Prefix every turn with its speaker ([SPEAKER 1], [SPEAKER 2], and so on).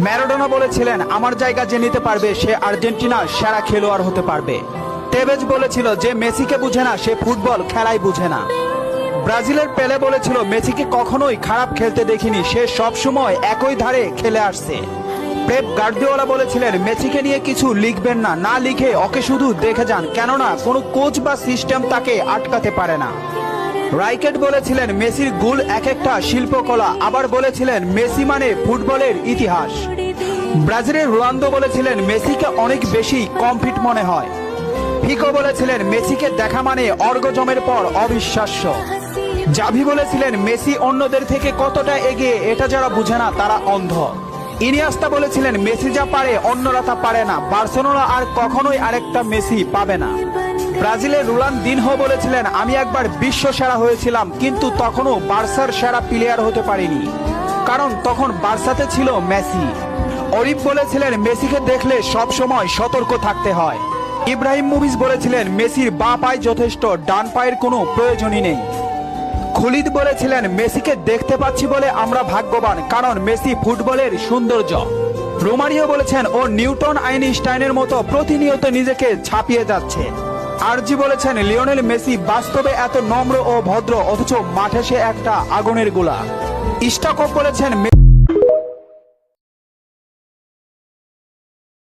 [SPEAKER 1] Maradona বলেছিলেন, আমার জায়গা যে নিতে পারবে সে আর্জেন্টিনার সেরা খেলোয়াড় হতে পারবে। টেভেজ বলেছিল, যে মেসিকে বুঝে না সে ফুটবল খেলাই বুঝে না। ব্রাজিলের পেলে বলেছিল, মেসিকে কখনোই খারাপ খেলতে দেখিনি, সে সবসময় একই ধারে খেলে আসছে। পেপ গার্দিওলা বলেছিলেন, মেসিকে নিয়ে কিছু লিখবেন না, না লিখে ওকে শুধু দেখে যান, কেননা কোনো কোচ বা সিস্টেম তাকে আটকাতে পারে না। রাইকেট বলেছিলেন, মেসির গোল এক একটা শিল্পকলা। আবার বলেছিলেন, মেসি মানে ফুটবলের ইতিহাস। ব্রাজিলের রোনালদো বলেছিলেন, মেসিকে অনেক বেশি কমফিট মনে হয়। ফিকো বলেছিলেন, মেসিকে দেখা মানে অর্গজমের পর অবিশ্বাস্য। জাভি বলেছিলেন, মেসি অন্যদের থেকে কতটা এগিয়ে এটা যারা বুঝে না তারা অন্ধ। ইনিয়েস্তা বলেছিলেন, মেসি যা পারে অন্যরা তা পারে না, বার্সেলোনা আর কখনোই আরেকটা মেসি পাবে না। ব্রাজিলের রোনালদিনহো বলেছিলেন, আমি একবার বিশ্ব সেরা হয়েছিলাম, কিন্তু তখনও বার্সার সেরা প্লেয়ার হতে পারিনি, কারণ তখন বার্সাতে ছিল মেসি। অরিফ বলেছিলেন, মেসিকে দেখলে সব সময় সতর্ক থাকতে হয়। ইব্রাহিমোভিচ বলেছিলেন, মেসির বাঁ পায়ে যথেষ্ট, ডান পায়ের কোনো প্রয়োজনই নেই। খুলিদ বলেছিলেন, মেসিকে দেখতে পাচ্ছি বলে আমরা ভাগ্যবান, কারণ মেসি ফুটবলের সৌন্দর্য। রোমারিও বলেছেন, ও নিউটন আইনস্টাইনের মতো প্রতিনিয়ত নিজেকে ছাপিয়ে যাচ্ছে। আরজি বলেছেন, লিওনেল মেসি বাস্তবে এত নম্র ও ভদ্র, অথচ মাঠে সে একটা আগুনের গোলা। স্টাকো বলেছেন,